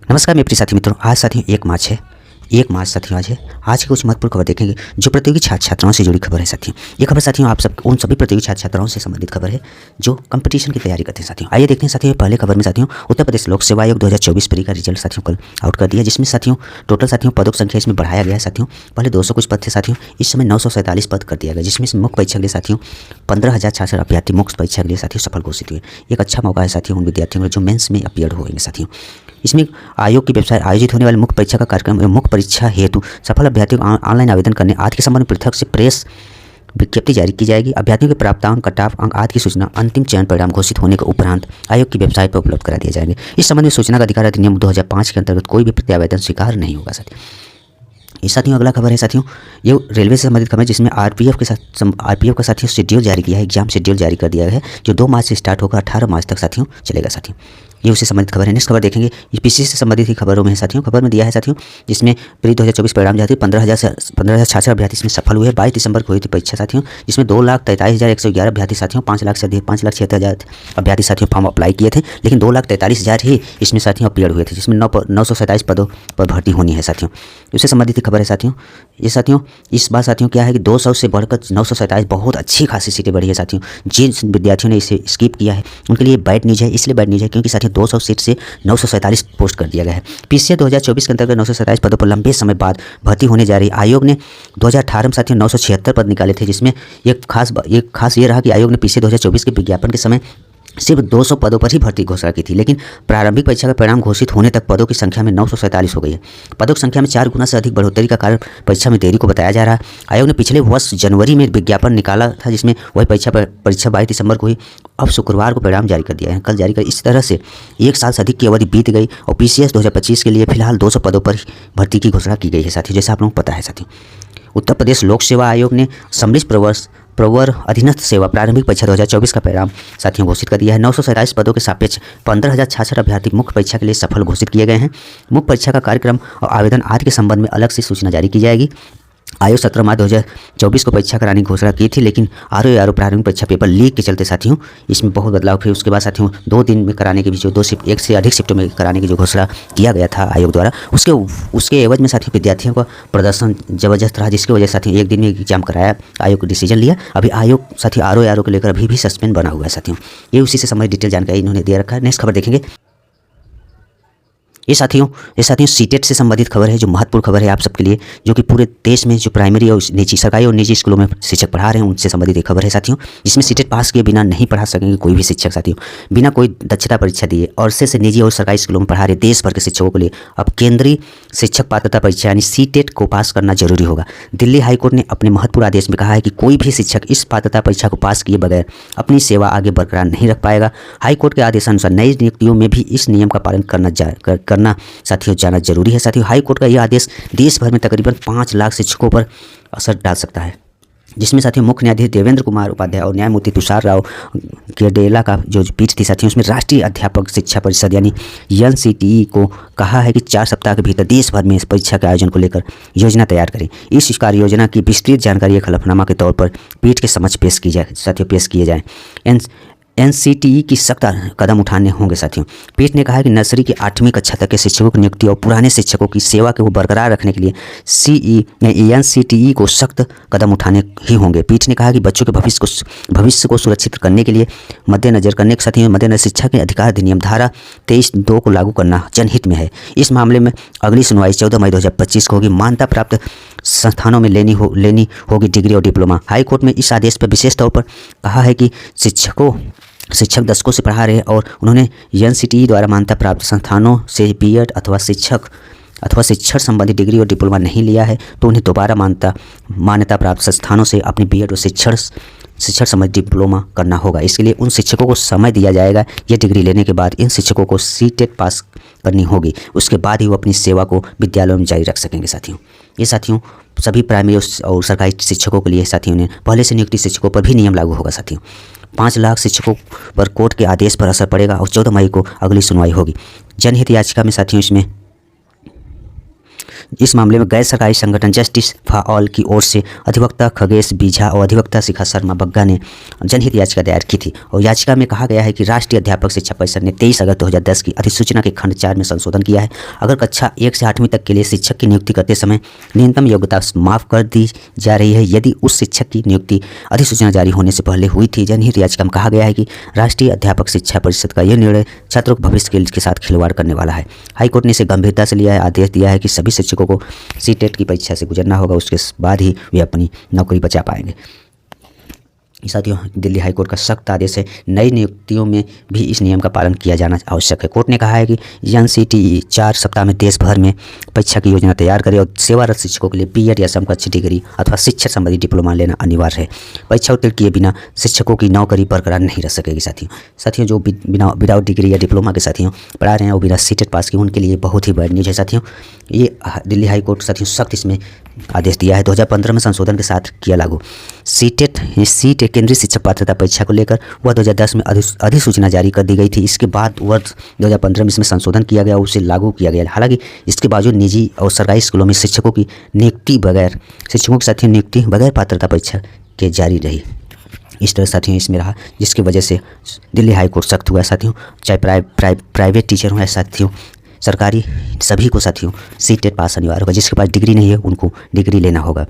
नमस्कार मेरे प्रिय साथी मित्रों। आज साथियों 1 मार्च साथियों आज की कुछ महत्वपूर्ण खबर देखेंगे जो प्रतियोगी छात्र छात्राओं से जुड़ी खबर है साथियों। ये खबर साथियों आप सब उन सभी प्रतियोगी छात्र छात्राओं से संबंधित खबर है जो कंपटीशन की तैयारी करते हैं साथियों। आइए देखते हैं साथियों पहले खबर में साथियों उत्तर प्रदेश लोक सेवा आयोग 2024 परीक्षा का रिजल्ट साथियों कल आउट कर दिया, जिसमें साथियों टोटल साथियों पदों की संख्या इसमें बढ़ाया गया है साथियों। पहले 200 कुछ पद थे साथियों, इस समय 947 पद कर दिया गया, जिसमें से मुख्य परीक्षा के लिए साथियों 15,066 अभ्यर्थी मुख्य परीक्षा के लिए साथियों सफल घोषित हुए। एक अच्छा मौका है साथियों उन विद्यार्थियों को जो मेंस में अपीयर होंगे साथियों। इसमें आयोग की वेबसाइट आयोजित होने वाले मुख्य परीक्षा का कार्यक्रम एवं मुख्य परीक्षा हेतु सफल अभ्यर्थियों को ऑनलाइन आवेदन करने आदि के संबंध में पृथक से प्रेस विज्ञप्ति जारी की जाएगी। अभ्यर्थियों के प्राप्तांक कट ऑफ अंक आदि की सूचना अंतिम चयन परिणाम घोषित होने के उपरांत आयोग की वेबसाइट पर उपलब्ध करा दिए जाएंगे। इस संबंध में सूचना का अधिकार अधिनियम 2005 के अंतर्गत कोई भी प्रत्यावेदन स्वीकार नहीं होगा साथियों। इस साथियों अगला खबर है साथियों ये रेलवे से संबंधित खबर है, जिसमें आरपीएफ का साथियों शेड्यूल जारी किया है, एग्जाम शेड्यूल जारी कर दिया गया है जो 2 मार्च से स्टार्ट होगा, 18 मार्च तक साथियों चलेगा साथियों। ये उससे संबंधित खबर है। नेक्स्ट खबर देखेंगे ये पीसी से संबंधित ही खबरों में है साथियों। खबर में दिया है साथियों जिसमें प्री 2024 परिणाम जारी 15,066 अभ्यर्थी इसमें सफल हुए। 22 दिसंबर को हुई थी परीक्षा साथियों, जिसमें 2,43,111 अभ्यर्थी साथियों 5,76,000 अभ्यर्थी साथियों फॉर्म अप्लाई किए थे, लेकिन 2,43,000 ही इसमें साथियों अपीयर हुए थे, जिसमें 927 पदों पर भर्ती होनी है साथियों। उससे संबंधित ही खबर है साथियों। ये साथियों इस बार साथियों क्या है कि 200 से बढ़कर 927 बहुत अच्छी खासी सीटें बढ़ी है साथियों। जिन विद्यार्थियों ने इसे स्किप किया है उनके लिए बैड न्यूज है, इसलिए बैड न्यूज है क्योंकि साथियों 200 सीट से 947 पोस्ट कर दिया गया है। पीसीए 2024 के अंतर्गत 927 पदों पर लंबे समय बाद भर्ती होने जा रही। आयोग ने 2018 में साथियों 976 पद निकाले थे, जिसमें एक खास ये रहा कि आयोग ने पीसीए 2024 के विज्ञापन के समय सिर्फ 200 पदों पर ही भर्ती घोषणा की थी, लेकिन प्रारंभिक परीक्षा का परिणाम घोषित होने तक पदों की संख्या में 947 हो गई है। पदों की संख्या में 4 गुना से अधिक बढ़ोतरी का कारण परीक्षा में देरी को बताया जा रहा है। आयोग ने पिछले वर्ष जनवरी में विज्ञापन निकाला था, जिसमें वही परीक्षा 22 दिसंबर को हुई। अब शुक्रवार को परिणाम जारी कर दिया है, कल जारी कर। इस तरह से 1 साल से अधिक की अवधि बीत गई और पीसीएस 2025 के लिए फिलहाल 200 पदों पर भर्ती की घोषणा की गई है साथियों, जैसा आप लोगों को पता है साथियों। उत्तर प्रदेश लोक सेवा आयोग ने सम्मिलित प्रवर अधीनस्थ सेवा प्रारंभिक परीक्षा 2024 का परिणाम साथियों घोषित कर दिया है। 927 पदों के सापेक्ष 15,066 अभ्यर्थी मुख्य परीक्षा के लिए सफल घोषित किए गए हैं। मुख्य परीक्षा का कार्यक्रम और आवेदन आदि के संबंध में अलग से सूचना जारी की जाएगी। आयोग 17 मार्च 2024 को परीक्षा कराने की घोषणा की थी, लेकिन आरओ प्रारंभिक परीक्षा पेपर लीक के चलते साथियों इसमें बहुत बदलाव। फिर उसके बाद साथियों 2 दिन में कराने के भी जो 1 से अधिक शिफ्टों में कराने की जो घोषणा किया गया था आयोग द्वारा, उसके एवज में साथियों विद्यार्थियों का प्रदर्शन जबरदस्त रहा, जिसकी वजह से साथियों 1 दिन में एग्जाम कराया। आयोग को डिसीजन लिया। अभी आयोग साथियों आरओ को लेकर अभी भी सस्पेंड बना हुआ है साथियों। ये उसी से संबंधित डिटेल जानकारी इन्होंने दे रखा है। नेक्स्ट खबर देखेंगे ये साथियों सीटेट से संबंधित खबर है जो महत्वपूर्ण खबर है आप सबके लिए, जो कि पूरे देश में जो प्राइमरी और निजी सरकारी और निजी स्कूलों में शिक्षक पढ़ा रहे हैं उनसे संबंधित एक खबर है साथियों, जिसमें सीटेट पास किए बिना नहीं पढ़ा सकेंगे कोई भी शिक्षक साथियों। बिना कोई दक्षता परीक्षा दिए और से निजी और सरकारी स्कूलों में पढ़ा रहे देश भर के शिक्षकों के लिए अब केंद्रीय शिक्षक पात्रता परीक्षा यानी सीटेट को पास करना जरूरी होगा। दिल्ली हाईकोर्ट ने अपने महत्वपूर्ण आदेश में कहा है कि कोई भी शिक्षक इस पात्रता परीक्षा को पास किए बगैर अपनी सेवा आगे बरकरार नहीं रख पाएगा। हाईकोर्ट के आदेशानुसार नई नियुक्तियों में भी इस नियम का पालन करना साथियों जाना जरूरी है साथियों। हाई कोर्ट का यह आदेश देश भर में तकरीबन 5 लाख शिक्षकों पर असर डाल सकता है, जिसमें साथियों मुख्य न्यायाधीश देवेंद्र कुमार उपाध्याय और न्यायमूर्ति तुषार राव केडेला का जो पीठ थी साथियों, उसमें राष्ट्रीय अध्यापक शिक्षा परिषद यानी एनसीटीई को कहा है कि 4 सप्ताह के भीतर देश भर में इस परीक्षा के आयोजन को लेकर योजना तैयार करें। इस कार्य योजना की विस्तृत जानकारी एक हलफनामा के तौर पर पीठ के समक्ष पेश किए जाए। एनसीटीई की सख्त कदम उठाने होंगे साथियों। पीठ ने कहा है कि नर्सरी की 8वीं कक्षा तक के शिक्षकों की नियुक्ति और पुराने शिक्षकों की सेवा को बरकरार रखने के लिए एनसीटीई को सख्त कदम उठाने ही होंगे। पीठ ने कहा कि बच्चों के भविष्य को सुरक्षित करने के लिए मद्देनजर शिक्षा के अधिकार अधिनियम धारा 23(2) को लागू करना जनहित में है। इस मामले में अगली सुनवाई 14 मई 2025 को होगी। मान्यता प्राप्त संस्थानों में लेनी होगी डिग्री और डिप्लोमा। हाईकोर्ट में इस आदेश पर विशेष तौर पर कहा है कि शिक्षक दशकों से पढ़ा रहे और उन्होंने एनसीटीई द्वारा मान्यता प्राप्त संस्थानों से बीएड अथवा शिक्षण संबंधी डिग्री और डिप्लोमा नहीं लिया है तो उन्हें दोबारा मान्यता प्राप्त संस्थानों से अपनी बीएड और शिक्षण संबंधी डिप्लोमा करना होगा। इसके लिए उन शिक्षकों को समय दिया जाएगा। यह डिग्री लेने के बाद इन शिक्षकों को सीटेट पास करनी होगी, उसके बाद ही वो अपनी सेवा को विद्यालयों में जारी रख सकेंगे साथियों। ये साथियों सभी प्राइमरी और सरकारी शिक्षकों के लिए साथियों ने पहले से नियुक्त शिक्षकों पर भी नियम लागू होगा साथियों। 5 लाख शिक्षकों पर कोर्ट के आदेश पर असर पड़ेगा और 14 मई को अगली सुनवाई होगी। जनहित याचिका में साथियों इस मामले में गैर सरकारी संगठन जस्टिस फॉर ऑल की ओर से अधिवक्ता खगेश बीझा और अधिवक्ता शिखा शर्मा बग्गा ने जनहित याचिका दायर की थी और याचिका में कहा गया है कि राष्ट्रीय अध्यापक शिक्षा परिषद ने 23 अगस्त 2010 की अधिसूचना के खंड 4 में संशोधन किया है। अगर कक्षा 1 से 8वीं तक के लिए शिक्षक की नियुक्ति करते समय न्यूनतम योग्यता माफ कर दी जा रही है यदि उस शिक्षक की नियुक्ति अधिसूचना जारी होने से पहले हुई थी। जनहित याचिका में कहा गया है कि राष्ट्रीय अध्यापक शिक्षा परिषद का यह निर्णय छात्रों के भविष्य के साथ खिलवाड़ करने वाला है। हाईकोर्ट ने इसे गंभीरता से लिया है, आदेश दिया है कि सभी शिक्षकों को सीटेट की परीक्षा से गुजरना होगा, उसके बाद ही वे अपनी नौकरी बचा पाएंगे। साथियों, दिल्ली हाईकोर्ट का सख्त आदेश है, नई नियुक्तियों में भी इस नियम का पालन किया जाना आवश्यक है। कोर्ट ने कहा है कि एनसीटीई 4 सप्ताह में देश भर में परीक्षा की योजना तैयार करे और सेवारत शिक्षकों के लिए बीएड या समकक्ष डिग्री अथवा शिक्षक संबंधी डिप्लोमा लेना अनिवार्य है। परीक्षा उत्तीर्ण किए बिना शिक्षकों की नौकरी बरकरार नहीं रह सकेगी। साथियों जो बिना विदाउट डिग्री या डिप्लोमा के साथियों पढ़ा रहे हैं और बिना सीटेट पास किए उनके लिए बहुत ही बड़ी न्यूज़ है। साथियों ये दिल्ली हाईकोर्ट साथियों सख्त इसमें आदेश दिया है। 2015 में संशोधन के साथ किया लागू। सीटेट केंद्रीय शिक्षक पात्रता परीक्षा को लेकर वह 2010 में अधिसूचना जारी कर दी गई थी। इसके बाद वर्ष 2015 में इसमें संशोधन किया गया, उसे लागू किया गया। हालांकि इसके बावजूद निजी और सरकारी स्कूलों में शिक्षकों की नियुक्ति बगैर पात्रता परीक्षा के जारी रही। इस तरह साथियों इसमें रहा, जिसकी वजह से दिल्ली हाईकोर्ट सख्त हुआ। साथियों चाहे प्राइवेट टीचर हों या साथियों सरकारी, सभी को साथियों सीटेट पास अनिवार्य होगा। जिसके पास डिग्री नहीं है उनको डिग्री लेना होगा।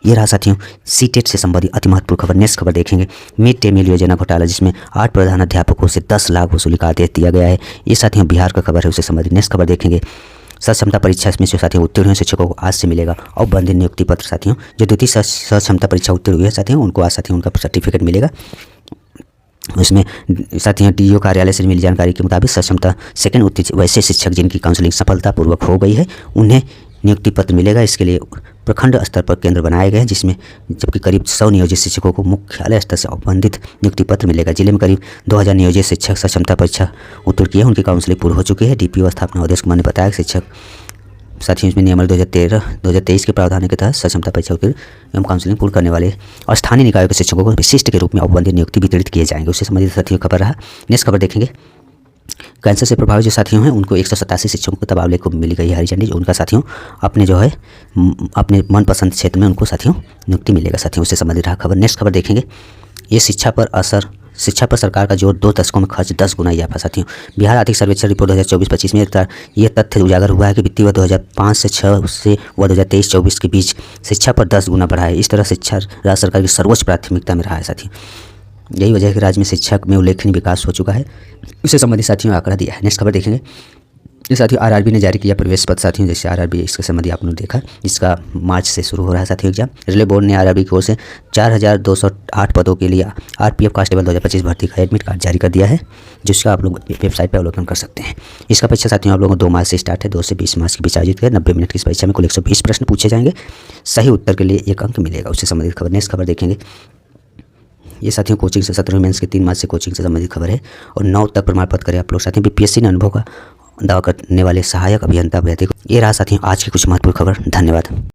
ये रहा साथियों सीटेट से संबंधित अति महत्वपूर्ण खबर। नेक्स्ट खबर देखेंगे मिड डे मील योजना घोटाला, जिसमें 8 प्रधान अध्यापकों से 10 लाख वसूली का आदेश दिया गया है। ये साथियों बिहार का खबर है, उससे संबंधित नेक्स्ट खबर देखेंगे। सक्षमता परीक्षा में से साथियों उत्तीर्ण हुए शिक्षकों को आज से मिलेगा और बंधित नियुक्ति पत्र। साथियों जो द्वितीय सक्षमता परीक्षा उत्तीर्ण हुए साथियों उनको आज साथियों उनका सर्टिफिकेट मिलेगा। उसमें साथियों डीओ कार्यालय से मिली जानकारी के मुताबिक सक्षमता सेकंड उत्तीर्ण वैसे शिक्षक जिनकी काउंसलिंग सफलतापूर्वक हो गई है उन्हें नियुक्ति पत्र मिलेगा। इसके लिए प्रखंड स्तर पर केंद्र बनाए गए हैं, जिसमें जबकि करीब 100 नियोजित शिक्षकों को मुख्यालय स्तर से औपबंधित नियुक्ति पत्र मिलेगा। जिले में करीब 2000 नियोजित शिक्षक सक्षमता परीक्षा उत्तीर्ण किए, उनकी काउंसलिंग पूर्ण हो चुकी है। डीपीओ स्थापना उदय कुमार ने बताया कि शिक्षक साथियों इसमें नियम 2023 के प्रावधान के तहत सक्षमता परीक्षा उत्तीर्ण एवं काउंसलिंग पूर्ण करने वाले और स्थानीय निकायों के शिक्षकों को विशिष्ट के रूप में औपबंधित नियुक्ति वितरित किए जाएंगे। उससे संबंधित साथियों खबर रहा। नेक्स्ट खबर देखेंगे कैंसर से प्रभावित जो साथियों हैं उनको 187 शिक्षकों को तबादले को मिली गई है हरी झंडी। उनका साथियों अपने जो है अपने मनपसंद क्षेत्र में उनको साथियों नियुक्ति मिलेगा। साथियों उससे संबंधित रहा खबर। नेक्स्ट खबर देखेंगे ये शिक्षा पर सरकार का जोर 2 दशकों में खर्च 10 गुना इजाफा। साथियों बिहार आर्थिक सर्वेक्षण रिपोर्ट 2024-25 में यह तथ्य उजागर हुआ है कि वित्तीय वर्ष 2005 से 6 से व 2023-24 के बीच शिक्षा पर 10 गुना बढ़ा है। इस तरह शिक्षा राज्य सरकार की सर्वोच्च प्राथमिकता में रहा है। साथियों यही वजह है कि राज्य में शिक्षा में उल्लेखनीय विकास हो चुका है। उससे संबंधित साथियों आंकड़ा दिया है। नेक्स्ट खबर देखेंगे ये साथियों आरआरबी ने जारी किया प्रवेश पत्र। साथियों जैसे आरआरबी इसके संबंधी आपने देखा, इसका मार्च से शुरू हो रहा है साथियों एग्जाम। रेलवे बोर्ड ने आरआरबी की ओर से 4208 पदों के लिए आरपीएफ कांस्टेबल 2025 भर्ती का एडमिट कार्ड जारी कर दिया है, जिसका आप लोग वेबसाइट पर अवलोकन कर सकते हैं। इसका परीक्षा साथियों आप लोगों को 2 मार्च से स्टार्ट है। 2 से 20 मार्च के बीच आयोजित कर 90 मिनट की इस परीक्षा में कुल 120 प्रश्न पूछे जाएंगे। सही उत्तर के लिए 1 अंक मिलेगा। उससे संबंधित खबर। नेक्स्ट खबर देखेंगे ये साथियों कोचिंग से 17 मेंस के 3 मार्च से कोचिंग से संबंधित खबर है और 9 तक प्रमाण पत्र करें आप लोग। साथियों बीपीएससी ने अनुभव का दावा करने वाले सहायक अभियंता अभ्यर्थी को। ये रहा साथियों आज की कुछ महत्वपूर्ण खबर। धन्यवाद।